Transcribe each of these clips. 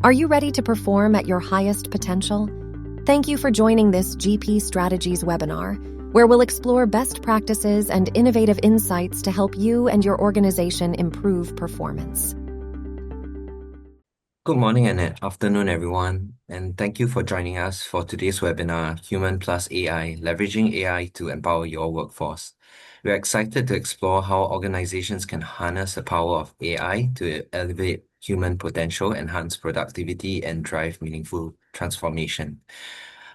Are you ready to perform at your highest potential? Thank you for joining this GP Strategies webinar, where we'll explore best practices and innovative insights to help you and your organization improve performance. Good morning and afternoon, everyone, and thank you for joining us for today's webinar, Human+AI, Leveraging AI to Empower Your Workforce. We're excited to explore how organizations can harness the power of AI to elevate human potential, enhance productivity, and drive meaningful transformation.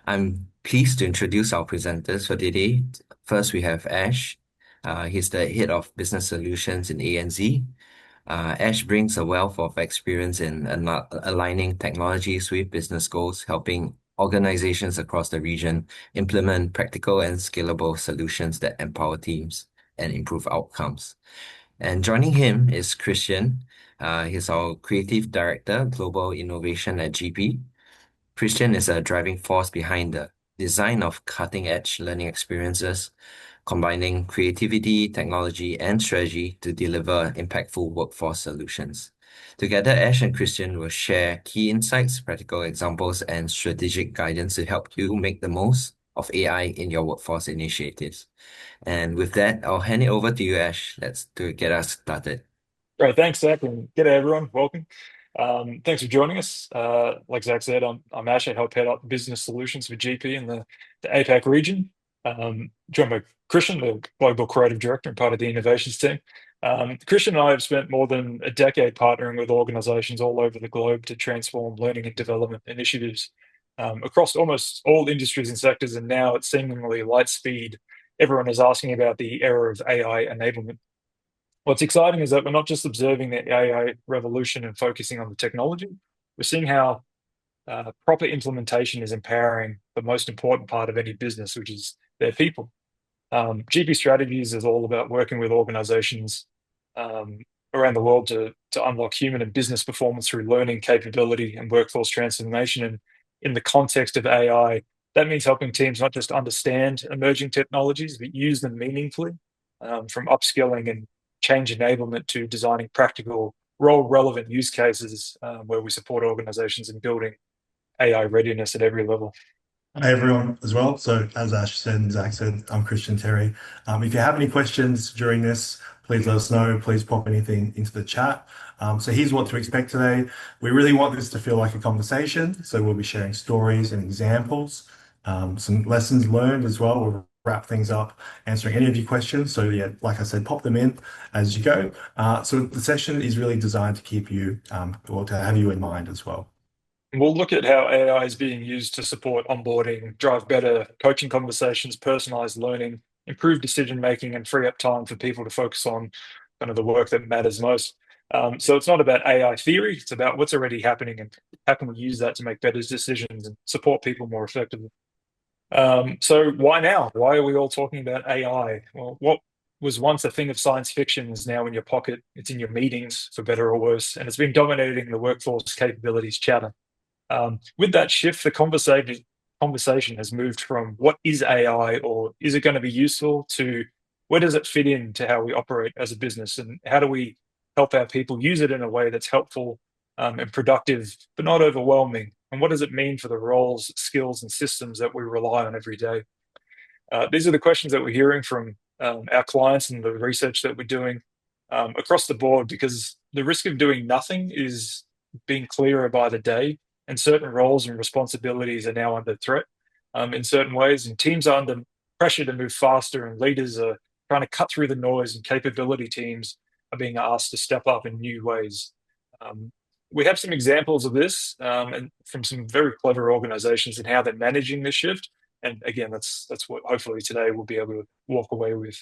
I'm pleased to introduce our presenters for today. First, we have Ash. He's the Head of Business Solutions in ANZ. Ash brings a wealth of experience in aligning technologies with business goals, helping organizations across the region implement practical and scalable solutions that empower teams and improve outcomes. And joining him is Christian. He's our Creative Director, Global Innovation at GP. Christian is a driving force behind the design of cutting-edge learning experiences, combining creativity, technology, and strategy to deliver impactful workforce solutions. Together, Ash and Christian will share key insights, practical examples, and strategic guidance to help you make the most of AI in your workforce initiatives. And with that, I'll hand it over to you, Ash. Let's get us started. Great, thanks, Zach, and g'day everyone. Welcome. Thanks for joining us. Like Zach said, I'm Ash. I help head up business solutions for GP in the APAC region. Joined by Christian, the global creative director and part of the innovations team. Christian and I have spent more than a decade partnering with organizations all over the globe to transform learning and development initiatives across almost all industries and sectors. And now at seemingly light speed, everyone is asking about the era of AI enablement. What's exciting is that we're not just observing the AI revolution and focusing on the technology. We're seeing how proper implementation is empowering the most important part of any business, which is their people. GP Strategies is all about working with organizations around the world to unlock human and business performance through learning, capability, and workforce transformation. And in the context of AI, that means helping teams not just understand emerging technologies, but use them meaningfully, from upskilling and change enablement to designing practical, role-relevant use cases where we support organizations in building AI readiness at every level. Hi everyone as well. So as Ash said and Zach said, I'm Christian Terry. If you have any questions during this, please let us know. Please pop anything into the chat. So here's what to expect today. We really want this to feel like a conversation. So we'll be sharing stories and examples, some lessons learned as well. We'll wrap things up, answering any of your questions. So yeah, like I said, pop them in as you go. So the session is really designed to keep you, or to have you in mind as well. We'll look at how AI is being used to support onboarding, drive better coaching conversations, personalized learning, improve decision-making, and free up time for people to focus on kind of the work that matters most. So it's not about AI theory, it's about what's already happening and how can we use that to make better decisions and support people more effectively. So why now? Why are we all talking about AI? Well, what was once a thing of science fiction is now in your pocket. It's in your meetings, for better or worse, and it's been dominating the workforce capabilities chatter. With that shift, the conversation has moved from what is AI or is it going to be useful to where does it fit into how we operate as a business and how do we help our people use it in a way that's helpful and productive, but not overwhelming? And what does it mean for the roles, skills, and systems that we rely on every day? These are the questions that we're hearing from our clients and the research that we're doing across the board, because the risk of doing nothing is being clearer by the day, and certain roles and responsibilities are now under threat in certain ways, and teams are under pressure to move faster, and leaders are trying to cut through the noise, and capability teams are being asked to step up in new ways. We have some examples of this and from some very clever organizations and how they're managing this shift. And again, that's what hopefully today we'll be able to walk away with.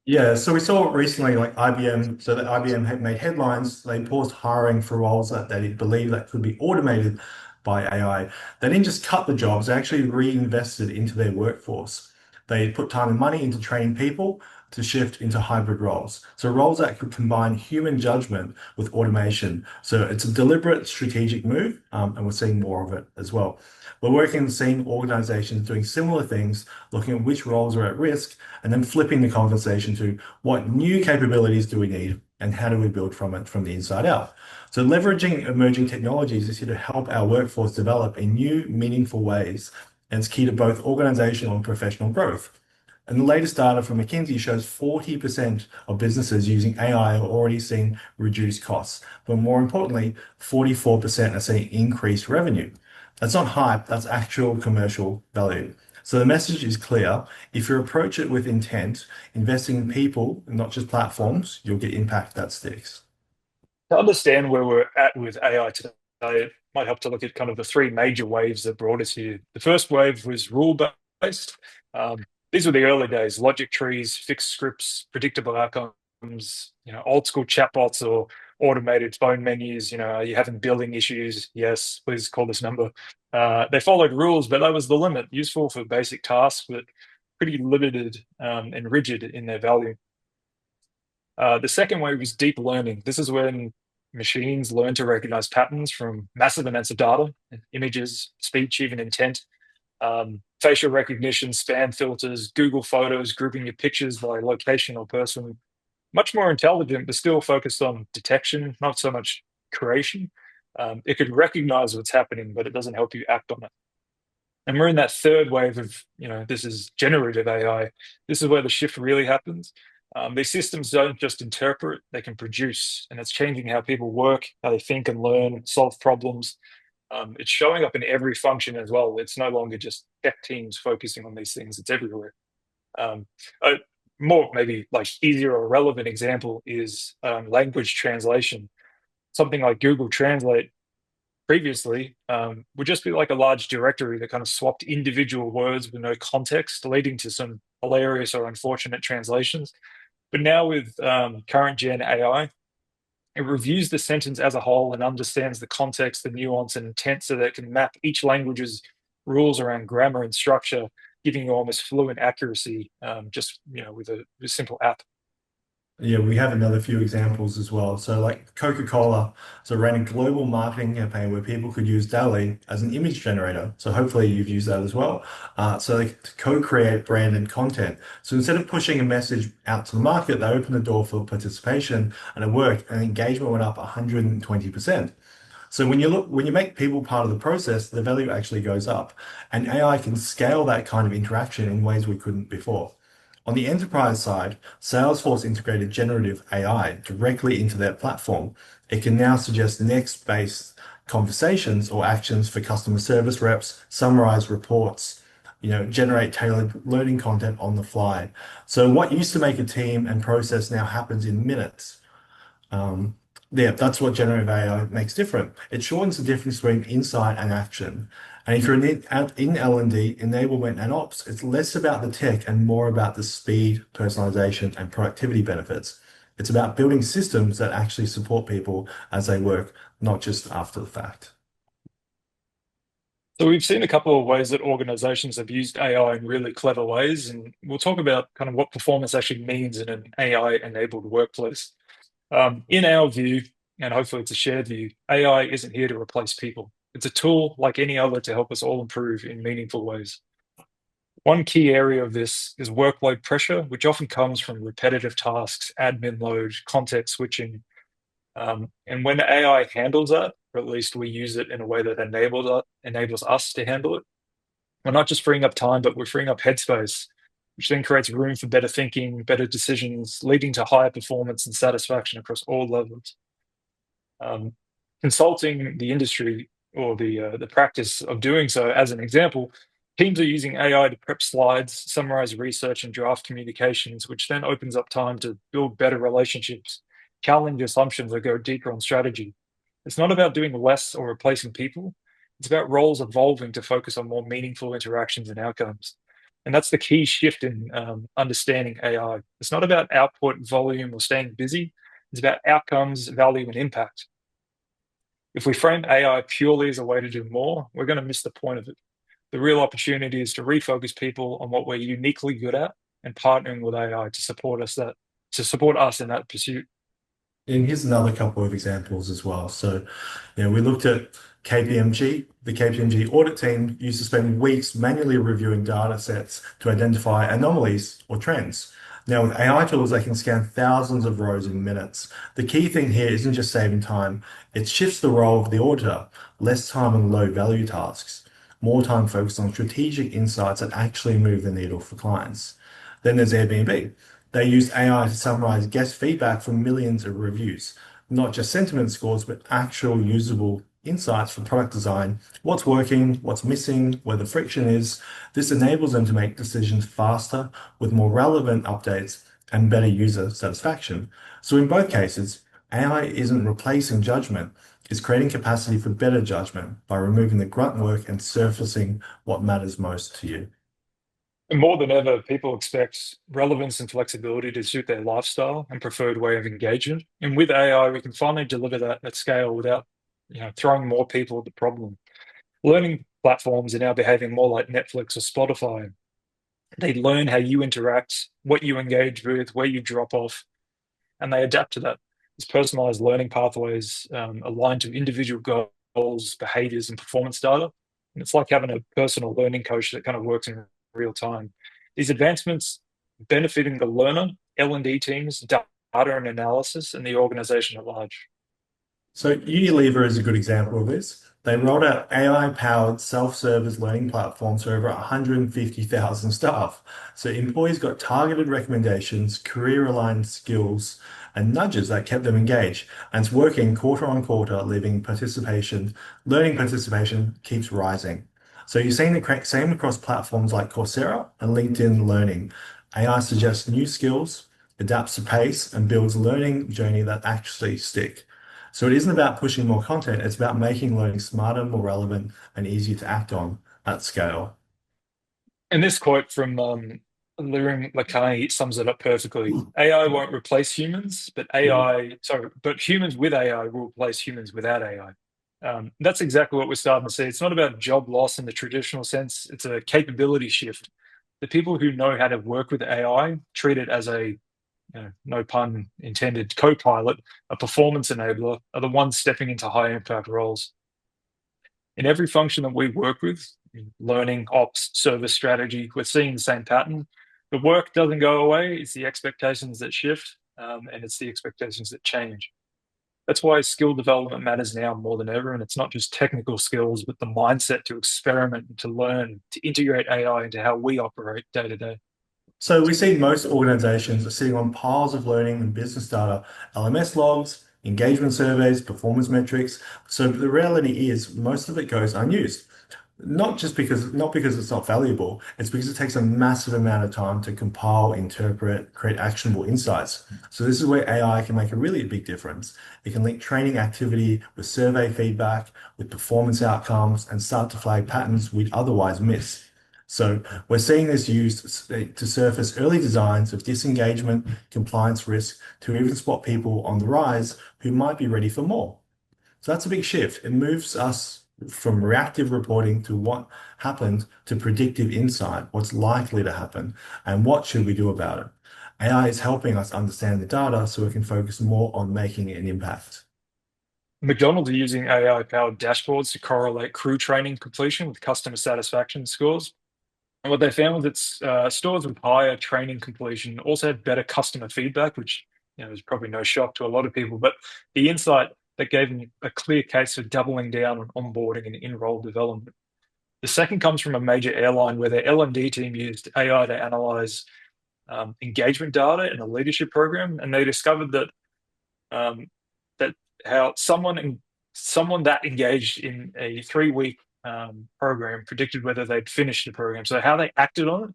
Yeah, so we saw recently like IBM, so that IBM had made headlines. They paused hiring for roles that they believed that could be automated by AI. They didn't just cut the jobs, they actually reinvested into their workforce. They put time and money into training people to shift into hybrid roles. So roles that could combine human judgment with automation. So it's a deliberate strategic move, and we're seeing more of it as well. We're working in the same organizations doing similar things, looking at which roles are at risk, and then flipping the conversation to what new capabilities do we need and how do we build from it from the inside out. So leveraging emerging technologies is here to help our workforce develop in new, meaningful ways, and it's key to both organizational and professional growth. And the latest data from McKinsey shows 40% of businesses using AI are already seeing reduced costs. But more importantly, 44% are seeing increased revenue. That's not hype, that's actual commercial value. So the message is clear. If you approach it with intent, investing in people and not just platforms, you'll get impact that sticks. To understand where we're at with AI today, it might help to look at kind of the three major waves that brought us here. The first wave was rule-based. These were the early days: logic trees, fixed scripts, predictable outcomes, old school chatbots or automated phone menus. Are you having billing issues? Yes, please call this number. They followed rules, but that was the limit. Useful for basic tasks, but pretty limited and rigid in their value. The second wave was deep learning. This is when machines learn to recognize patterns from massive amounts of data, images, speech, even intent. Facial recognition, spam filters, Google Photos, grouping your pictures by location or person. Much more intelligent, but still focused on detection, not so much creation. It could recognize what's happening, but it doesn't help you act on it. And we're in that third wave of, this is generative AI. This is where the shift really happens. These systems don't just interpret, they can produce, and it's changing how people work, how they think and learn, solve problems. It's showing up in every function as well. It's no longer just tech teams focusing on these things, it's everywhere. A more maybe like easier or relevant example is language translation. Something like Google Translate previously would just be like a large directory that kind of swapped individual words with no context, leading to some hilarious or unfortunate translations. But now with current gen AI, it reviews the sentence as a whole and understands the context, the nuance, and intent so that it can map each language's rules around grammar and structure, giving you almost fluent accuracy just with a simple app. Yeah, we have another few examples as well. So like Coca-Cola, so ran a global marketing campaign where people could use DALL-E as an image generator. So hopefully you've used that as well. So they could co-create branded content. So instead of pushing a message out to the market, they opened the door for participation and it worked and engagement went up 120%. So when you make people part of the process, the value actually goes up. And AI can scale that kind of interaction in ways we couldn't before. On the enterprise side, Salesforce integrated generative AI directly into their platform. It can now suggest next-based conversations or actions for customer service reps, summarize reports, generate tailored learning content on the fly. So what used to make a team and process now happens in minutes. Yeah, that's what generative AI makes different. It shortens the difference between insight and action. And if you're in L&D, enablement and ops, it's less about the tech and more about the speed, personalization, and productivity benefits. It's about building systems that actually support people as they work, not just after the fact. So we've seen a couple of ways that organizations have used AI in really clever ways, and we'll talk about kind of what performance actually means in an AI-enabled workplace. In our view, and hopefully it's a shared view, AI isn't here to replace people. It's a tool like any other to help us all improve in meaningful ways. One key area of this is workload pressure, which often comes from repetitive tasks, admin load, context switching. And when AI handles that, or at least we use it in a way that enables us to handle it, we're not just freeing up time, but we're freeing up headspace, which then creates room for better thinking, better decisions, leading to higher performance and satisfaction across all levels. Consulting the industry or the practice of doing so, as an example, teams are using AI to prep slides, summarize research, and draft communications, which then opens up time to build better relationships, challenge assumptions, or go deeper on strategy. It's not about doing less or replacing people. It's about roles evolving to focus on more meaningful interactions and outcomes. And that's the key shift in understanding AI. It's not about output, volume, or staying busy. It's about outcomes, value, and impact. If we frame AI purely as a way to do more, we're going to miss the point of it. The real opportunity is to refocus people on what we're uniquely good at and partnering with AI to support us in that pursuit. And here's another couple of examples as well. So, we looked at KPMG. The KPMG audit team used to spend weeks manually reviewing data sets to identify anomalies or trends. Now, with AI tools, they can scan thousands of rows in minutes. The key thing here isn't just saving time, it shifts the role of the auditor, less time on low value tasks, more time focused on strategic insights that actually move the needle for clients. Then there's Airbnb. They use AI to summarize guest feedback from millions of reviews, not just sentiment scores, but actual usable insights for product design, what's working, what's missing, where the friction is. This enables them to make decisions faster with more relevant updates and better user satisfaction. So in both cases, AI isn't replacing judgment, it's creating capacity for better judgment by removing the grunt work and surfacing what matters most to you. And more than ever, people expect relevance and flexibility to suit their lifestyle and preferred way of engagement. And with AI, we can finally deliver that at scale without, throwing more people at the problem. Learning platforms are now behaving more like Netflix or Spotify. They learn how you interact, what you engage with, where you drop off, and they adapt to that. These personalized learning pathways aligned to individual goals, behaviors, and performance data. And it's like having a personal learning coach that kind of works in real time. These advancements benefiting the learner, L&D teams, data and analysis, and the organization at large. So Unilever is a good example of this. They rolled out AI-powered self-service learning platforms for over 150,000 staff. So employees got targeted recommendations, career-aligned skills, and nudges that kept them engaged. And it's working quarter on quarter, learning participation keeps rising. So you're seeing the same across platforms like Coursera and LinkedIn Learning. AI suggests new skills, adapts to pace, and builds learning journey that actually stick. So it isn't about pushing more content, it's about making learning smarter, more relevant, and easier to act on at scale. And this quote from Lirim Lakai sums it up perfectly. AI won't replace humans, but humans with AI will replace humans without AI. That's exactly what we're starting to see. It's not about job loss in the traditional sense, it's a capability shift. The people who know how to work with AI treat it as a, no pun intended, co pilot, a performance enabler, are the ones stepping into high impact roles. In every function that we work with, learning, ops, service strategy, we're seeing the same pattern. The work doesn't go away, it's the expectations that shift, and it's the expectations that change. That's why skill development matters now more than ever. And it's not just technical skills, but the mindset to experiment and to learn, to integrate AI into how we operate day to day. So we see most organizations are sitting on piles of learning and business data, LMS logs, engagement surveys, performance metrics. So the reality is most of it goes unused. Not because it's not valuable, it's because it takes a massive amount of time to compile, interpret, create actionable insights. So this is where AI can make a really big difference. It can link training activity with survey feedback, with performance outcomes, and start to flag patterns we'd otherwise miss. So we're seeing this used to surface early designs of disengagement, compliance risk, to even spot people on the rise who might be ready for more. So that's a big shift. It moves us from reactive reporting to what happened to predictive insight, what's likely to happen, and what should we do about it. AI is helping us understand the data so we can focus more on making an impact. McDonald's are using AI powered dashboards to correlate crew training completion with customer satisfaction scores. And what they found was that stores with higher training completion also had better customer feedback, which is probably no shock to a lot of people. But the insight that gave them a clear case for doubling down on onboarding and in-role development. The second comes from a major airline where their L&D team used AI to analyze engagement data in a leadership program, and they discovered that um, that how someone that engaged in a 3 week program predicted whether they'd finish the program. So how they acted on it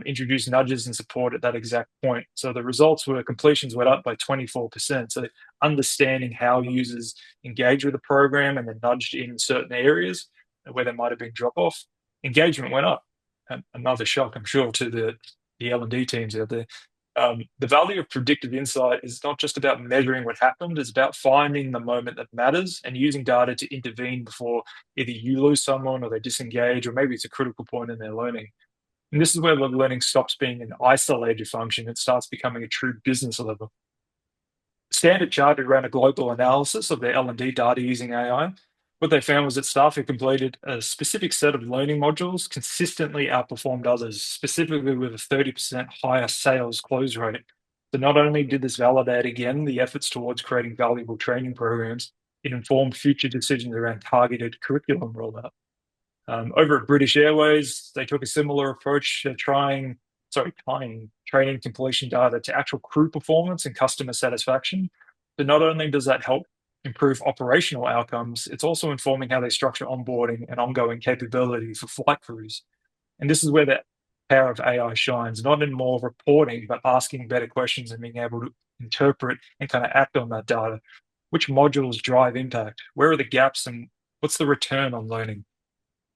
introduced nudges and support at that exact point. So the results were completions went up by 24%. So understanding how users engage with the program and then nudged in certain areas where there might have been drop off, engagement went up. And another shock, I'm sure, to the L&D teams out there. The value of predictive insight is not just about measuring what happened, it's about finding the moment that matters and using data to intervene before either you lose someone or they disengage, or maybe it's a critical point in their learning. And this is where the learning stops being an isolated function, it starts becoming a true business level. Standard Chartered ran a global analysis of their L&D data using AI. What they found was that staff who completed a specific set of learning modules consistently outperformed others, specifically with a 30% higher sales close rate. So not only did this validate again the efforts towards creating valuable training programs, it informed future decisions around targeted curriculum rollout. Over at British Airways, they took a similar approach to tying training completion data to actual crew performance and customer satisfaction. But not only does that help improve operational outcomes, it's also informing how they structure onboarding and ongoing capability for flight crews. And this is where the power of AI shines, not in more reporting, but asking better questions and being able to interpret and kind of act on that data. Which modules drive impact? Where are the gaps and what's the return on learning?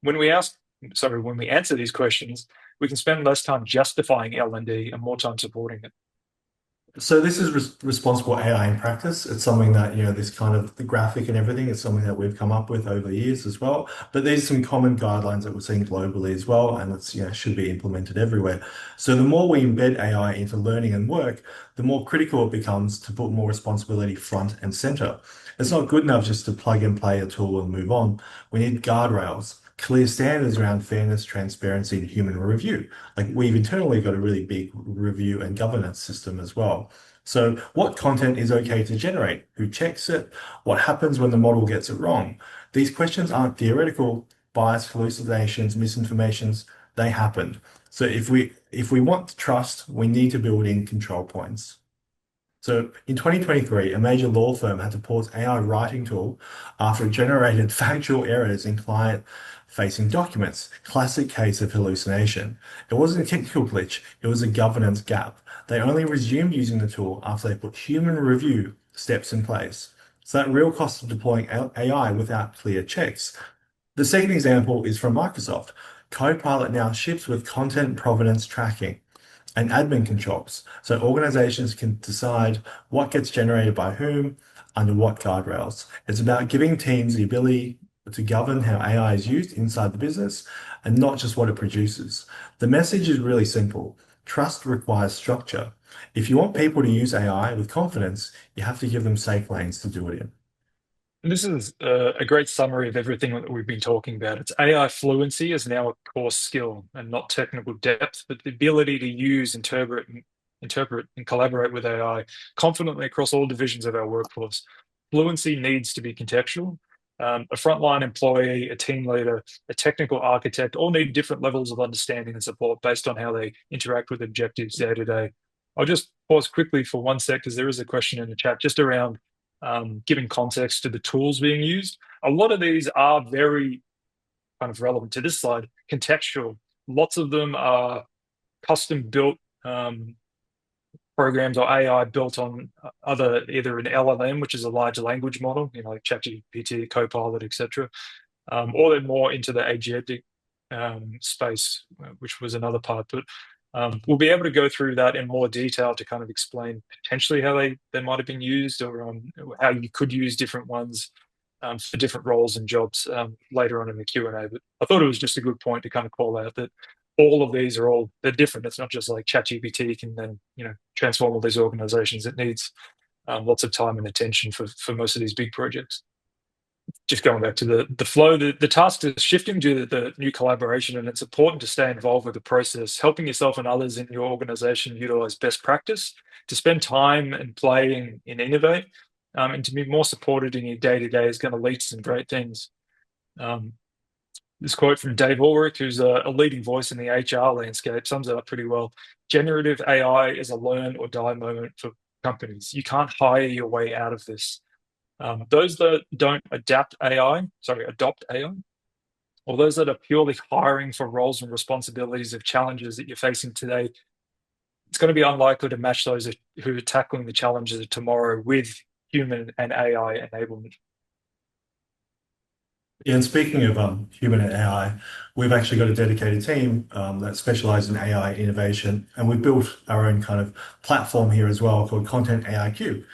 When we answer these questions, we can spend less time justifying L&D and more time supporting it. So this is responsible AI in practice. It's something that, this kind of the graphic and everything is something that we've come up with over the years as well. But there's some common guidelines that we're seeing globally as well, and it's, should be implemented everywhere. So the more we embed AI into learning and work, the more critical it becomes to put more responsibility front and center. It's not good enough just to plug and play a tool and move on. We need guardrails, clear standards around fairness, transparency, and human review. Like we've internally got a really big review and governance system as well. So what content is okay to generate? Who checks it? What happens when the model gets it wrong? These questions aren't theoretical. Bias, hallucinations, misinformations, they happen. So if we want trust, we need to build in control points. So in 2023, a major law firm had to pause AI writing tool after it generated factual errors in client-facing documents. Classic case of hallucination. It wasn't a technical glitch, it was a governance gap. They only resumed using the tool after they put human review steps in place. So that real cost of deploying AI without clear checks. The second example is from Microsoft. Copilot now ships with content provenance tracking and admin controls, so organizations can decide what gets generated by whom, under what guardrails. It's about giving teams the ability to govern how AI is used inside the business and not just what it produces. The message is really simple. Trust requires structure. If you want people to use AI with confidence, you have to give them safe lanes to do it in. And this is a great summary of everything that we've been talking about. It's AI fluency is now a core skill and not technical depth, but the ability to use, interpret, and collaborate with AI confidently across all divisions of our workforce. Fluency needs to be contextual. A frontline employee, a team leader, a technical architect all need different levels of understanding and support based on how they interact with objectives day to day. I'll just pause quickly for one sec because there is a question in the chat just around giving context to the tools being used. A lot of these are very kind of relevant to this slide, contextual. Lots of them are custom built programs or AI built on either an LLM, which is a large language model, like ChatGPT, Copilot, etc., or they're more into the agentic space, which was another part. But we'll be able to go through that in more detail to kind of explain potentially how they might have been used or how you could use different ones for different roles and jobs later on in the Q&A. But I thought it was just a good point to kind of call out that all of these they're different. It's not just like ChatGPT can then transform all these organizations. It needs lots of time and attention for most of these big projects. Just going back to the flow, the task is shifting due to the new collaboration, and it's important to stay involved with the process, helping yourself and others in your organization utilize best practice, to spend time and play and innovate, and to be more supported in your day-to-day is going to lead to some great things. This quote from Dave Ulrich, who's a leading voice in the HR landscape, sums it up pretty well. Generative AI is a learn or die moment for companies. You can't hire your way out of this. Those that don't adopt AI, or those that are purely hiring for roles and responsibilities of challenges that you're facing today, it's going to be unlikely to match those who are tackling the challenges of tomorrow with human and AI enablement. Yeah, and speaking of human and AI, we've actually got a dedicated team that specializes in AI innovation, and we've built our own kind of platform here as well called Content AIQ.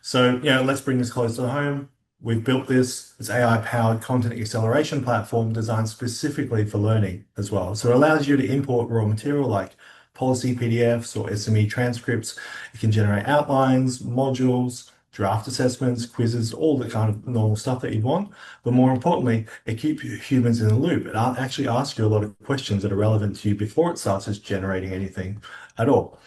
So, let's bring this close to home. We've built this AI-powered content acceleration platform designed specifically for learning as well. So it allows you to import raw material like policy PDFs or SME transcripts. It can generate outlines, modules, draft assessments, quizzes, all the kind of normal stuff that you'd want. But more importantly, it keeps humans in the loop. It actually asks you a lot of questions that are relevant to you before it starts just generating anything at all.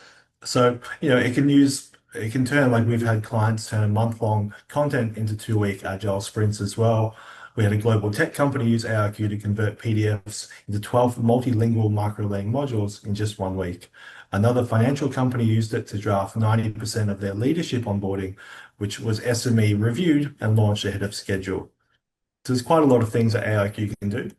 So, it can turn, like we've had clients turn month-long content into 2-week agile sprints as well. We had a global tech company use AIQ to convert PDFs into 12 multilingual microlearning modules in just 1 week. Another financial company used it to draft 90% of their leadership onboarding, which was SME reviewed and launched ahead of schedule. So there's quite a lot of things that AIQ can do.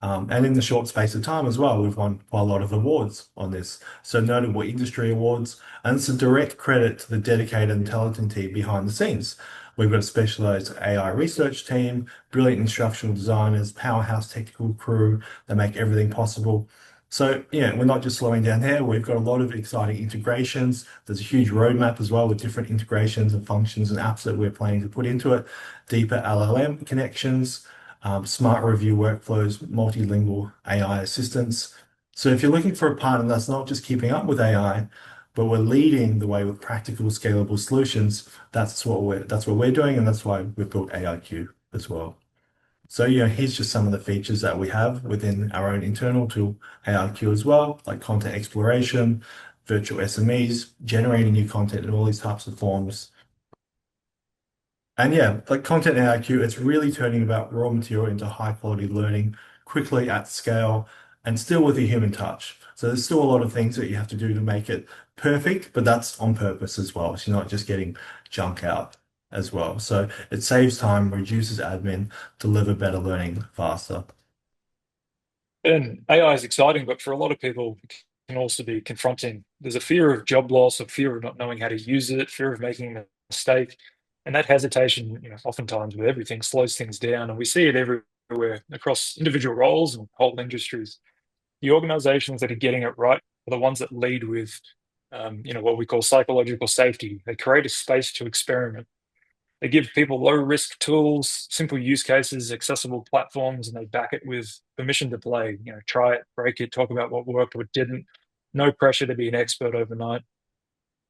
And in the short space of time as well, we've won quite a lot of awards on this. So notable industry awards, and it's a direct credit to the dedicated and talented team behind the scenes. We've got a specialized AI research team, brilliant instructional designers, powerhouse technical crew that make everything possible. So yeah, we're not just slowing down there. We've got a lot of exciting integrations. There's a huge roadmap as well with different integrations and functions and apps that we're planning to put into it. Deeper LLM connections, smart review workflows, multilingual AI assistants. So if you're looking for a partner that's not just keeping up with AI, but we're leading the way with practical, scalable solutions, that's what we're doing, and that's why we've built AIQ as well. So here's just some of the features that we have within our own internal tool, AIQ as well, like content exploration, virtual SMEs, generating new content in all these types of forms. And yeah, like content AIQ, it's really turning about raw material into high quality learning quickly at scale and still with a human touch. So there's still a lot of things that you have to do to make it perfect, but that's on purpose as well. So you're not just getting junk out as well. So it saves time, reduces admin, deliver better learning faster. And AI is exciting, but for a lot of people, it can also be confronting. There's a fear of job loss, a fear of not knowing how to use it, fear of making a mistake. And that hesitation, oftentimes with everything slows things down. And we see it everywhere across individual roles and whole industries. The organizations that are getting it right are the ones that lead with, what we call psychological safety. They create a space to experiment. They give people low risk tools, simple use cases, accessible platforms, and they back it with permission to play. Try it, break it, talk about what worked, what didn't. No pressure to be an expert overnight.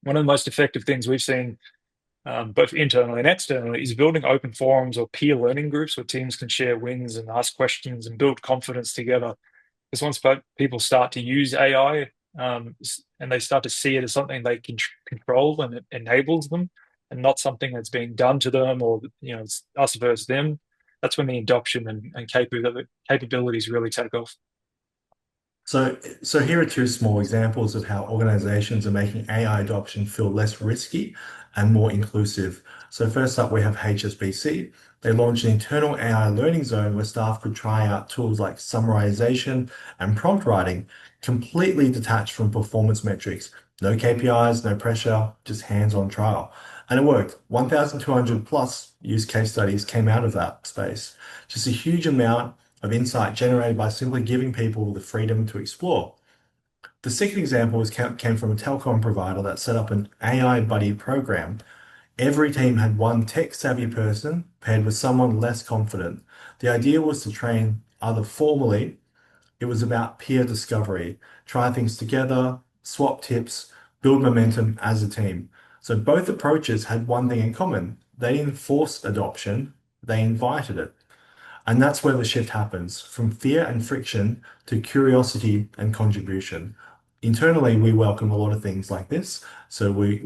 One of the most effective things we've seen, both internally and externally, is building open forums or peer learning groups where teams can share wins and ask questions and build confidence together. Because once people start to use AI and they start to see it as something they can control and it enables them, and not something that's being done to them or it's us versus them, that's when the adoption and capabilities really take off. So here are two small examples of how organizations are making AI adoption feel less risky and more inclusive. So first up, we have HSBC. They launched an internal AI learning zone where staff could try out tools like summarization and prompt writing, completely detached from performance metrics. No KPIs, no pressure, just hands-on trial. And it worked. 1,200 plus use case studies came out of that space. Just a huge amount of insight generated by simply giving people the freedom to explore. The second example came from a telecom provider that set up an AI buddy program. Every team had one tech-savvy person paired with someone less confident. The idea was to train either formally, it was about peer discovery, try things together, swap tips, build momentum as a team. So both approaches had one thing in common. They didn't force adoption, they invited it. And that's where the shift happens from fear and friction to curiosity and contribution. Internally, we welcome a lot of things like this. So we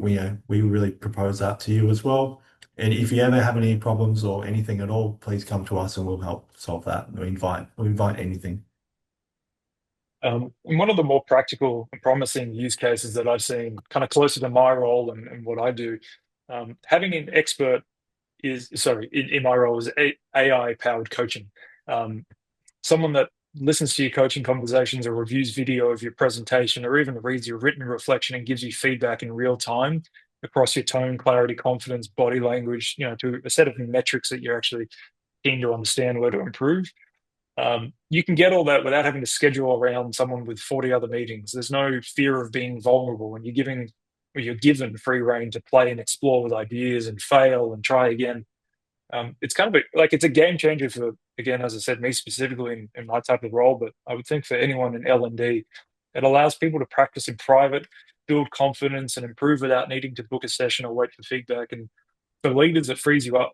really propose that to you as well. And if you ever have any problems or anything at all, please come to us and we'll help solve that. We invite anything. And one of the more practical and promising use cases that I've seen kind of closer to my role and what I do, having an expert in my role is AI powered coaching. Someone that listens to your coaching conversations or reviews video of your presentation or even reads your written reflection and gives you feedback in real time across your tone, clarity, confidence, body language, to a set of metrics that you're actually keen to understand where to improve. You can get all that without having to schedule around someone with 40 other meetings. There's no fear of being vulnerable, and you're given free reign to play and explore with ideas and fail and try again. It's kind of it's a game changer for, again, as I said, me specifically in my type of role, but I would think for anyone in L&D, it allows people to practice in private, build confidence and improve without needing to book a session or wait for feedback. And For leaders, it frees you up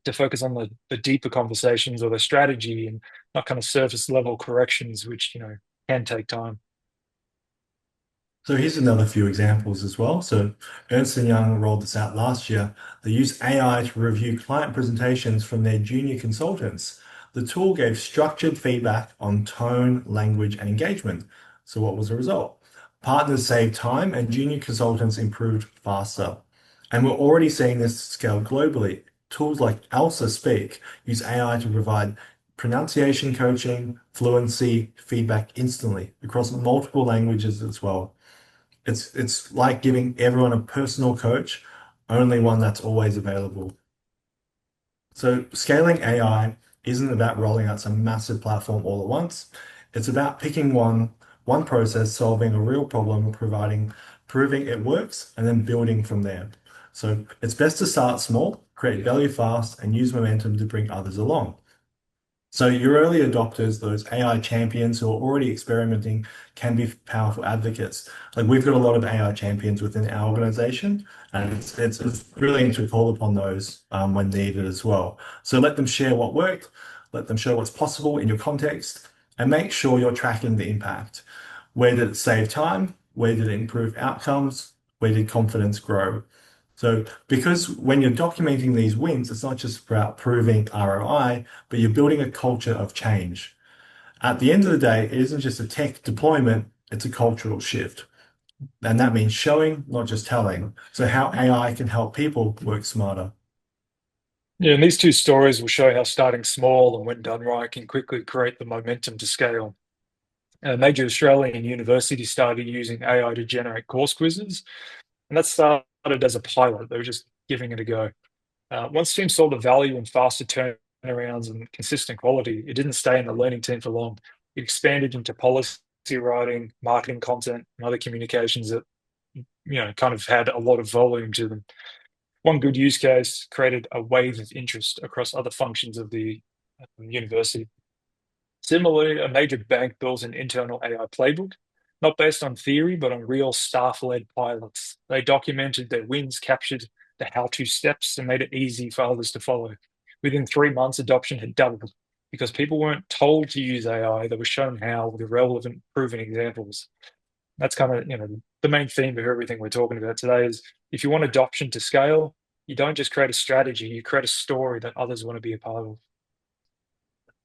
to focus on the deeper conversations or the strategy and not kind of surface level corrections, which, can take time. So here's another few examples as well. So Ernst& Young rolled this out last year. They used AI to review client presentations from their junior consultants. The tool gave structured feedback on tone, language, and engagement. So what was the result? Partners saved time and junior consultants improved faster. And we're already seeing this scale globally. Tools like Elsa Speak use AI to provide pronunciation coaching, fluency, feedback instantly across multiple languages as well. It's like giving everyone a personal coach, only one that's always available. So scaling AI isn't about rolling out some massive platform all at once. It's about picking one process, solving a real problem, proving it works, and then building from there. So it's best to start small, create value fast, and use momentum to bring others along. So your early adopters, those AI champions who are already experimenting, can be powerful advocates. Like we've got a lot of AI champions within our organization, and it's brilliant to call upon those when needed as well. So let them share what worked, let them show what's possible in your context, and make sure you're tracking the impact. Where did it save time? Where did it improve outcomes? Where did confidence grow? So, because when you're documenting these wins, it's not just about proving ROI, but you're building a culture of change. At the end of the day, it isn't just a tech deployment, it's a cultural shift. And that means showing, not just telling. So, how AI can help people work smarter. Yeah, and these two stories will show how starting small and when done right can quickly create the momentum to scale. A major Australian university started using AI to generate course quizzes, and that started as a pilot. They were just giving it a go. Once teams saw the value in faster turnarounds and consistent quality, it didn't stay in the learning team for long. It expanded into policy writing, marketing content, and other communications that kind of had a lot of volume to them. One good use case created a wave of interest across other functions of the university. Similarly, a major bank built an internal AI playbook, not based on theory, but on real staff led pilots. They documented their wins, captured the how to steps, and made it easy for others to follow. Within 3 months, adoption had doubled because people weren't told to use AI, they were shown how with relevant, proven examples. That's kind of the main theme of everything we're talking about today is if you want adoption to scale, you don't just create a strategy, you create a story that others want to be a part of.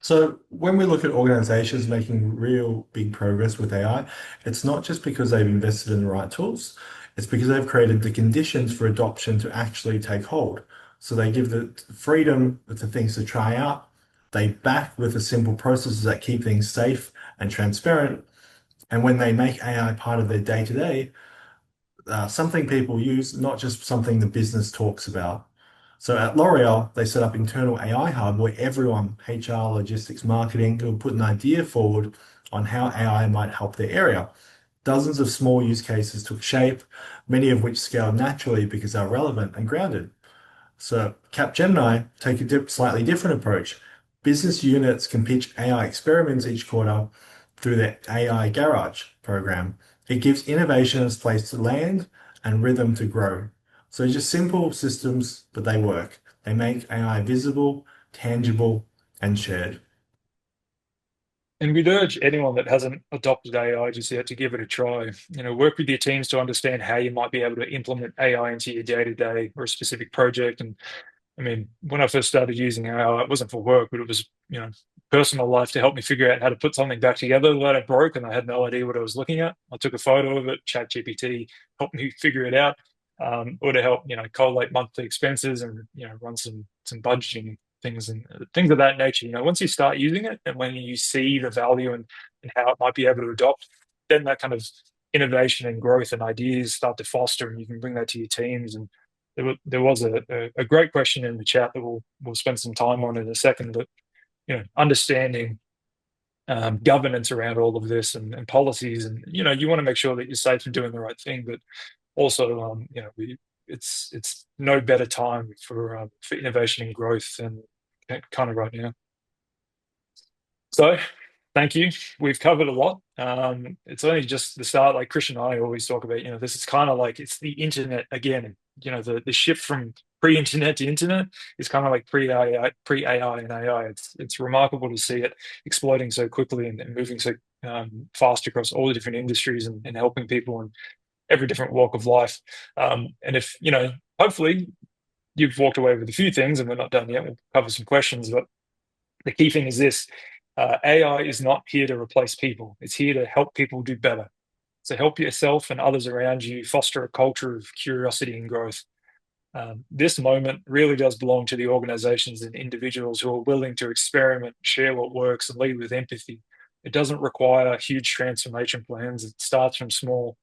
So when we look at organizations making real big progress with AI, it's not just because they've invested in the right tools, it's because they've created the conditions for adoption to actually take hold. So they give the freedom for things to try out. They back with the simple processes that keep things safe and transparent. And when they make AI part of their day-to-day, something people use, not just something the business talks about. So at L'Oreal, they set up internal AI hub where everyone, HR, logistics, marketing, will put an idea forward on how AI might help their area. Dozens of small use cases took shape, many of which scaled naturally because they're relevant and grounded. So Capgemini take a slightly different approach. Business units can pitch AI experiments each quarter through their AI Garage program. It gives innovation a place to land and rhythm to grow. So just simple systems, but they work. They make AI visible, tangible, and shared. And we'd urge anyone that hasn't adopted AI just yet to give it a try. Work with your teams to understand how you might be able to implement AI into your day to day or a specific project. And I mean, when I first started using AI, it wasn't for work, but it was, personal life to help me figure out how to put something back together that I broke and I had no idea what I was looking at. I took a photo of it, ChatGPT helped me figure it out, or to help, collate monthly expenses and, run some budgeting things and things of that nature. Once you start using it and when you see the value and how it might be able to adopt, then that kind of innovation and growth and ideas start to foster and you can bring that to your teams. And there was a great question in the chat that we'll spend some time on in a second, but understanding governance around all of this and policies, and you want to make sure that you're safe and doing the right thing, but also it's no better time for innovation and growth than kind of right now. So thank you. We've covered a lot. It's only just the start. Like Christian and I always talk about, this is kind of like it's the internet again. The shift from pre-internet to internet is kind of like pre-AI and AI. It's remarkable to see it exploding so quickly and moving so fast across all the different industries and helping people in every different walk of life. And if, hopefully you've walked away with a few things, and we're not done yet. We'll cover some questions, but the key thing is this: AI is not here to replace people. It's here to help people do better. So help yourself and others around you foster a culture of curiosity and growth. This moment really does belong to the organizations and individuals who are willing to experiment, share what works, and lead with empathy. It doesn't require huge transformation plans. It starts from small,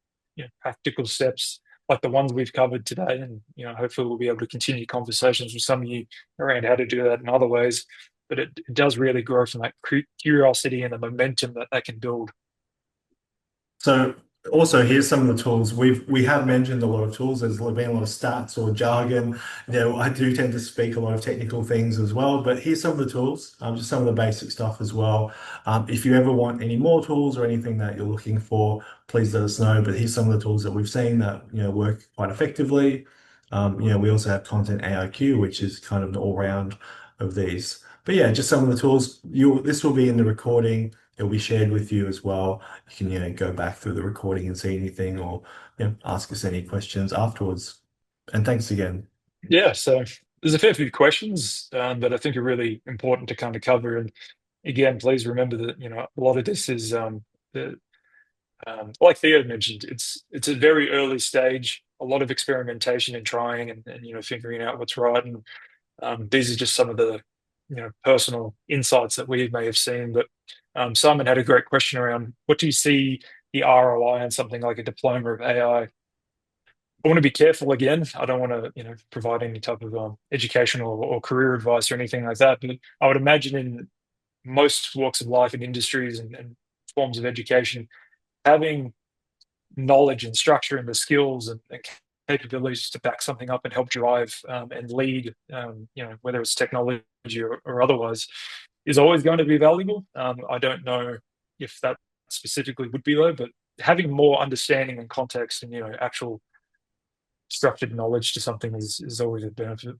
practical steps like the ones we've covered today. And hopefully we'll be able to continue conversations with some of you around how to do that in other ways. But it does really grow from that curiosity and the momentum that can build. So also here's some of the tools. We have mentioned a lot of tools. There's been a lot of stats or jargon. I do tend to speak a lot of technical things as well, but here's some of the tools, just some of the basic stuff as well. If you ever want any more tools or anything that you're looking for, please let us know. But here's some of the tools that we've seen that work quite effectively. We also have Content AIQ, which is kind of an all-round of these. But yeah, just some of the tools. This will be in the recording. It'll be shared with you as well. You can, go back through the recording and see anything, or ask us any questions afterwards. And thanks again. Yeah, so there's a fair few questions that I think are really important to kind of cover. And again, please remember that a lot of this is like Theo mentioned, it's a very early stage, a lot of experimentation and trying and figuring out what's right. And these are just some of the personal insights that we may have seen. But Simon had a great question around what do you see the ROI on something like a diploma of AI? I want to be careful again. I don't want to, provide any type of educational or career advice or anything like that. But I would imagine in most walks of life and industries and forms of education, having knowledge and structure and the skills and capabilities to back something up and help drive and lead, whether it's technology or otherwise, is always going to be valuable. I don't know if that specifically would be though, but having more understanding and context and actual structured knowledge to something is always a benefit.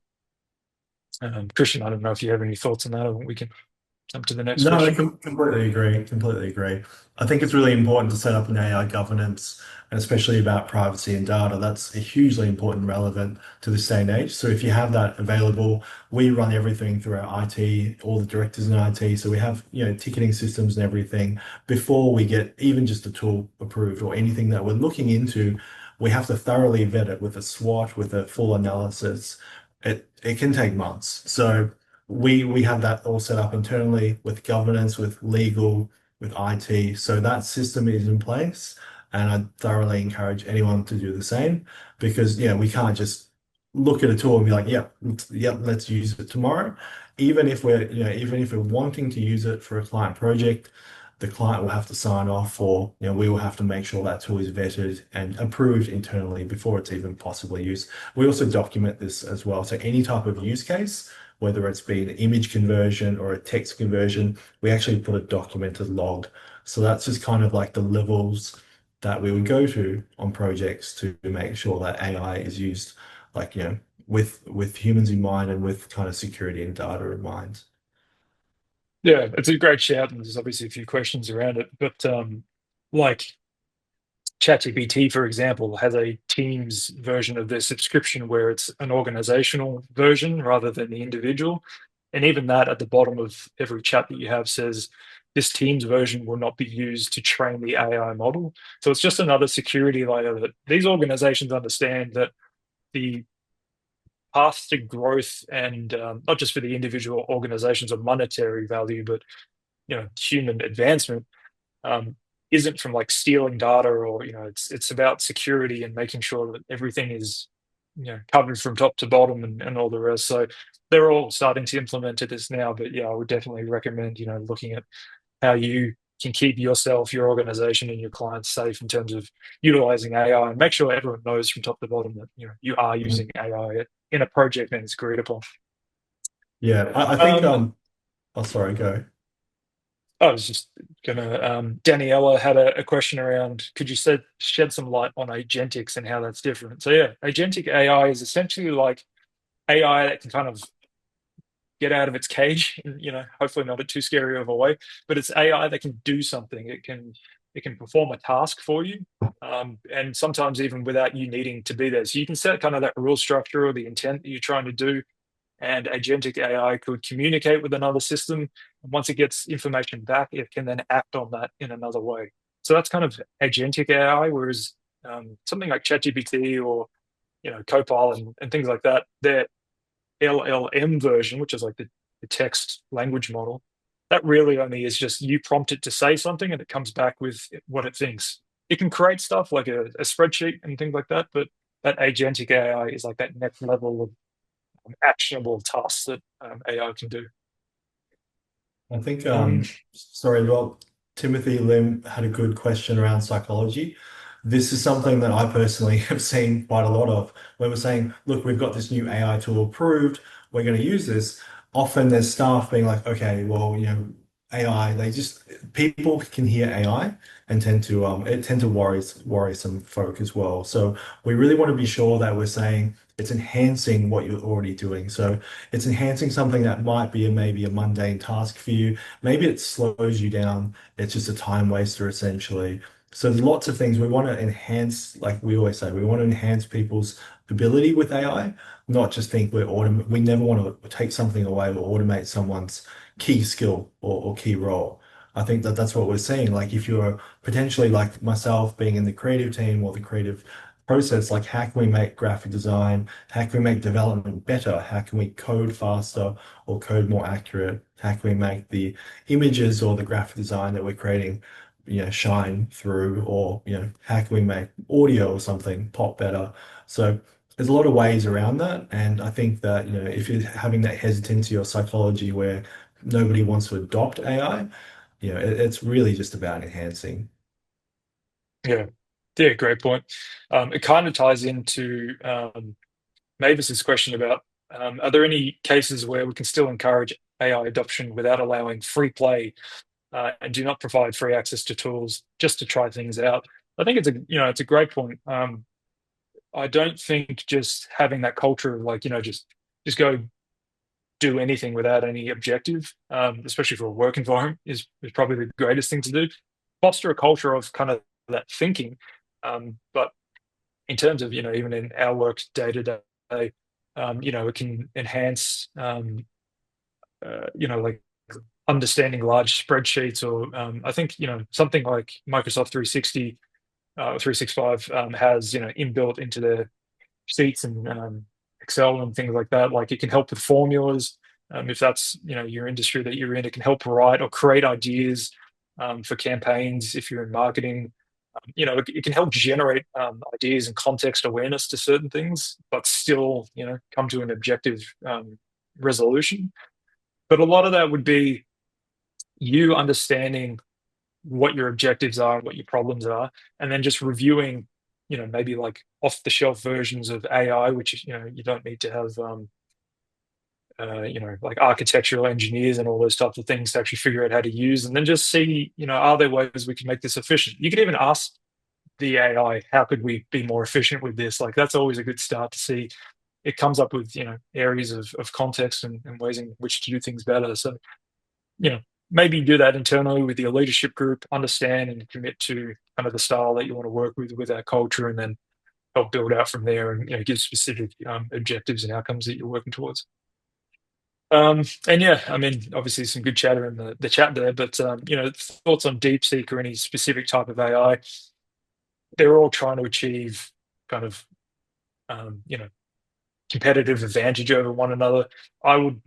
Christian, I don't know if you have any thoughts on that, or we can jump to the next No, I question. completely agree. Completely agree. I think it's really important to set up an AI governance, and especially about privacy and data. That's hugely important and relevant to this day and age. So if you have that available, we run everything through our IT, all the directors in IT. So we have, ticketing systems and everything before we get even just a tool approved or anything that we're looking into. We have to thoroughly vet it with a SWOT, with a full analysis. It can take months. So we have that all set up internally with governance, with legal, with IT. So that system is in place, and I thoroughly encourage anyone to do the same, because we can't just look at a tool and be like, yep, let's use it tomorrow. Even if we're wanting to use it for a client project, the client will have to sign off, or we will have to make sure that tool is vetted and approved internally before it's even possibly used. We also document this as well. So any type of use case, whether it's been image conversion or a text conversion, we actually put a documented log. So that's just kind of like the levels that we would go to on projects to make sure that AI is used, like, with humans in mind and with kind of security and data in mind. Yeah, it's a great shout, and there's obviously a few questions around it. But like ChatGPT, for example, has a Teams version of their subscription where it's an organizational version rather than the individual. And even that at the bottom of every chat that you have says this Teams version will not be used to train the AI model. So it's just another security layer that these organizations understand that the path to growth and not just for the individual organizations of monetary value, but human advancement isn't from like stealing data, or it's about security and making sure that everything is covered from top to bottom and all the rest. So they're all starting to implement this now. But yeah, I would definitely recommend looking at how you can keep yourself, your organization, and your clients safe in terms of utilizing AI, and make sure everyone knows from top to bottom that you are using AI in a project and it's agreed upon. Yeah, I think oh, sorry, go. I was just gonna. Daniela had a question around. Could you shed some light on agentics and how that's different? So yeah, agentic AI is essentially like AI that can kind of get out of its cage, hopefully not in too scary of a way, but it's AI that can do something. It can perform a task for you, and sometimes even without you needing to be there. So you can set kind of that rule structure or the intent that you're trying to do, and agentic AI could communicate with another system. And once it gets information back, it can then act on that in another way. So that's kind of agentic AI, whereas something like ChatGPT or Copilot and things like that, they're LLM version, which is like the text language model, that really only is just you prompt it to say something and it comes back with what it thinks. It can create stuff like a spreadsheet and things like that, but that agentic AI is like that next level of actionable tasks that AI can do. I think, Um, sorry, well, Timothy Lim had a good question around psychology. This is something that I personally have seen quite a lot of. When we're saying, look, we've got this new AI tool approved, we're going to use this. Often there's staff being like, okay, well, AI, people can hear AI and tend to worry some folk as well. So we really want to be sure that we're saying it's enhancing what you're already doing. So it's enhancing something that might be maybe a mundane task for you. Maybe it slows you down. It's just a time waster essentially. So there's lots of things we want to enhance, like we always say, we want to enhance people's ability with AI, not just think we never want to take something away or automate someone's key skill or key role. I think that that's what we're seeing. Like if you're potentially like myself being in the creative team or the creative process, like how can we make graphic design? How can we make development better? How can we code faster or code more accurate? How can we make the images or the graphic design that we're creating, shine through? Or, how can we make audio or something pop better? So there's a lot of ways around that. And I think that, if you're having that hesitancy or psychology where nobody wants to adopt AI, it's really just about enhancing. yeah, yeah, great point. It kind of ties into Mavis's question about are there any cases where we can still encourage AI adoption without allowing free play and do not provide free access to tools just to try things out? I think it's a great point. I don't think just having that culture of like just go do anything without any objective, especially for a work environment, is probably the greatest thing to do. Foster a culture of kind of that thinking, but in terms of even in our work day to day, it can enhance like understanding large spreadsheets or I think something like Microsoft 360 365 has inbuilt into their sheets and Excel and things like that. Like it can help with formulas. If that's your industry that you're in, it can help write or create ideas for campaigns. If you're in marketing, it can help generate ideas and context awareness to certain things, but still come to an objective resolution. But a lot of that would be you understanding what your objectives are and what your problems are, and then just reviewing, maybe like off the shelf versions of AI, which you don't need to have, like architectural engineers and all those types of things to actually figure out how to use, and then just see, are there ways we can make this efficient? You can even ask the AI, how could we be more efficient with this? Like that's always a good start to see. It comes up with areas of context and ways in which to do things better. So you know, maybe do that internally with your leadership group, understand and commit to kind of the style that you want to work with our culture, and then help build out from there and give specific objectives and outcomes that you're working towards. And yeah, I mean, obviously some good chatter in the chat there, but thoughts on DeepSeek or any specific type of AI, they're all trying to achieve kind of competitive advantage over one another. I would,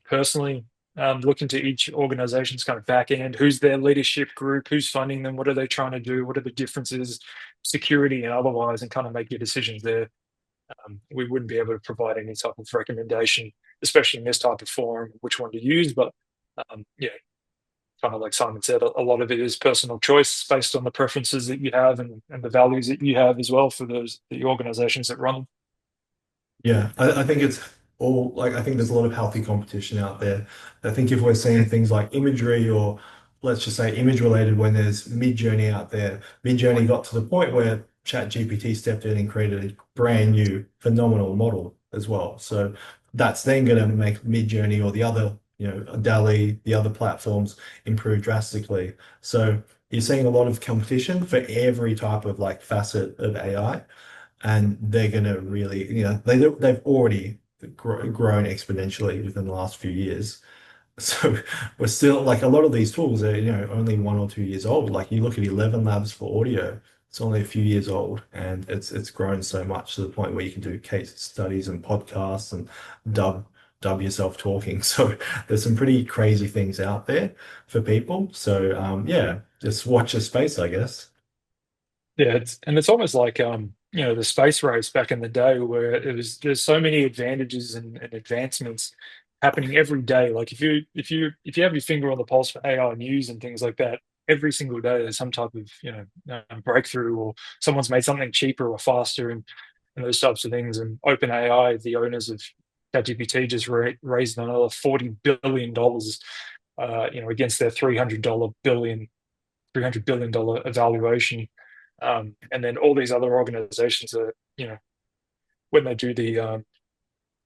personally look into each organization's kind of back end, who's their leadership group, who's funding them, what are they trying to do, what are the differences, security and otherwise, and kind of make your decisions there. We wouldn't be able to provide any type of recommendation, especially in this type of forum, which one to use. But yeah, kind of like Simon said, a lot of it is personal choice based on the preferences that you have and the values that you have as well for the organizations that run them. Yeah, I think it's all like I think there's a lot of healthy competition out there. I think if we're seeing things like imagery or let's just say image related when there's Midjourney out there, Midjourney got to the point where ChatGPT stepped in and created a brand new phenomenal model as well. So that's then going to make Midjourney or the other, DALL-E, the other platforms improve drastically. So you're seeing a lot of competition for every type of like facet of AI, and they're going to really, they've already grown exponentially within the last few years. So we're still like a lot of these tools are, only 1 or 2 years old. Like you look at 11 Labs for audio, it's only a few years old, and it's grown so much to the point where you can do case studies and podcasts and dub dub yourself talking. So there's some pretty crazy things out there for people. So yeah, just watch the space, I guess. Yeah, it's almost like the space race back in the day where there's so many advantages and advancements happening every day. Like if you have your finger on the pulse for AI news and things like that, every single day there's some type of breakthrough, or someone's made something cheaper or faster, and those types of things. And OpenAI, the owners of ChatGPT, just raised another $40 billion, against their $300 billion evaluation. And then all these other organizations are, when they do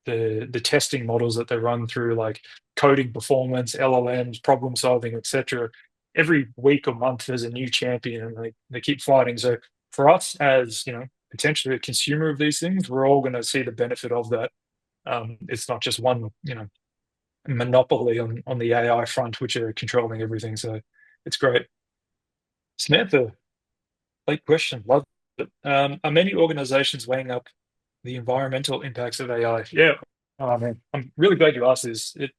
the testing models that they run through, like coding performance, LLMs, problem solving, etc. Every week or month, there's a new champion, and they keep fighting. So for us, as potentially a consumer of these things, we're all going to see the benefit of that. It's not just one, monopoly on the AI front, which are controlling everything. So it's great. Samantha, late question. Love it. Are many organizations weighing up the environmental impacts of AI? Yeah. Oh, man, I'm really glad you asked this. It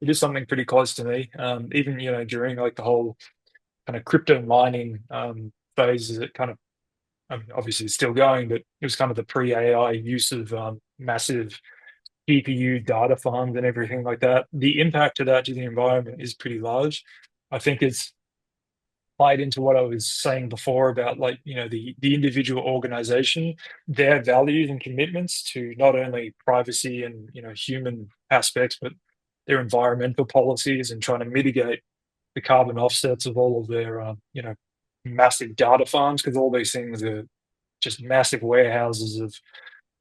is something pretty close to me. Even during like the whole kind of crypto mining phase, it kind of, I mean, obviously it's still going, but it was kind of the pre-AI use of massive GPU data farms and everything like that. The impact of that to the environment is pretty large. I think it's played into what I was saying before about, like, the individual organization, their values and commitments to not only privacy and human aspects, but their environmental policies, and trying to mitigate the carbon offsets of all of their massive data farms, because all these things are just massive warehouses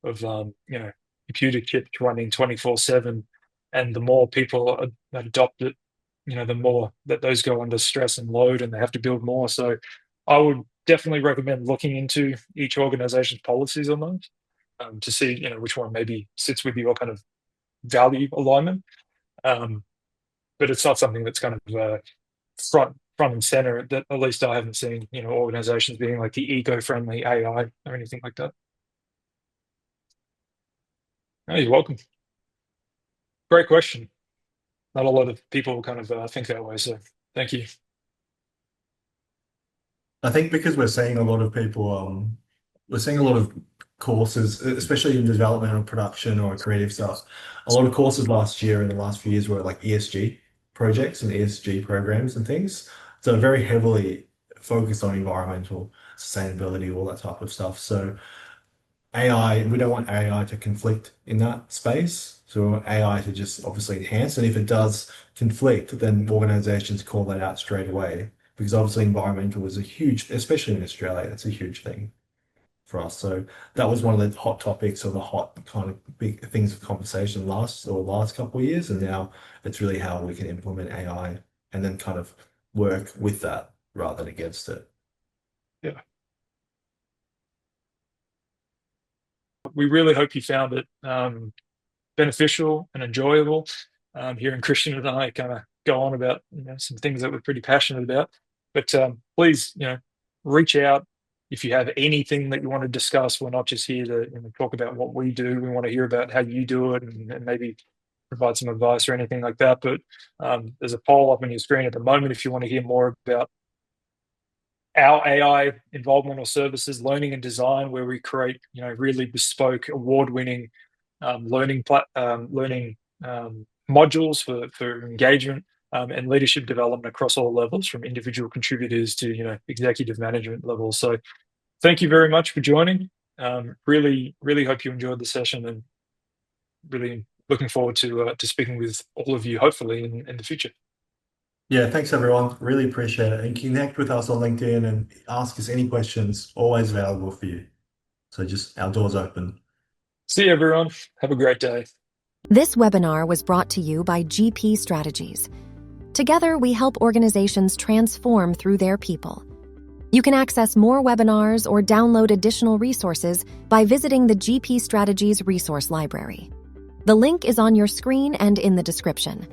of computer chips running 24/7. And the more people adopt it, the more that those go under stress and load, and they have to build more. So I would definitely recommend looking into each organization's policies on those, to see which one maybe sits with your kind of value alignment. Um, but it's not something that's kind of front and center, that at least I haven't seen organizations being like the eco-friendly AI or anything like that. Oh, you're welcome. Great question. Not a lot of people kind of think that way, so thank you. I think because we're seeing a lot of people, we're seeing a lot of courses, especially in development or production or creative stuff. A lot of courses last year and the last few years were like ESG projects and ESG programs and things. So very heavily focused on environmental sustainability, all that type of stuff. So AI, we don't want AI to conflict in that space. So we want AI to just obviously enhance. And if it does conflict, then organizations call that out straight away. Because obviously environmental is a huge, especially in Australia, it's a huge thing for us. So that was one of the hot topics or the hot kind of big things of conversation last couple of years. And now it's really how we can implement AI and then kind of work with that rather than against it. Yeah. We really hope you found it beneficial and enjoyable. Hearing Christian and I kind of go on about some things that we're pretty passionate about. But please, reach out if you have anything that you want to discuss. We're not just here to talk about what we do. We want to hear about how you do it, and maybe provide some advice or anything like that. But there's a poll up on your screen at the moment if you want to hear more about our AI involvement or services, learning and design, where we create really bespoke, award-winning learning modules for engagement and leadership development across all levels, from individual contributors to executive management levels. So thank you very much for joining. Really, really hope you enjoyed the session, and really looking forward to speaking with all of you, hopefully in the future. Yeah, thanks everyone. Really appreciate it. And connect with us on LinkedIn and ask us any questions, always available for you. So just our doors open. See you, everyone. Have a great day. This webinar was brought to you by GP Strategies. Together, we help organizations transform through their people. You can access more webinars or download additional resources by visiting the GP Strategies Resource Library. The link is on your screen and in the description.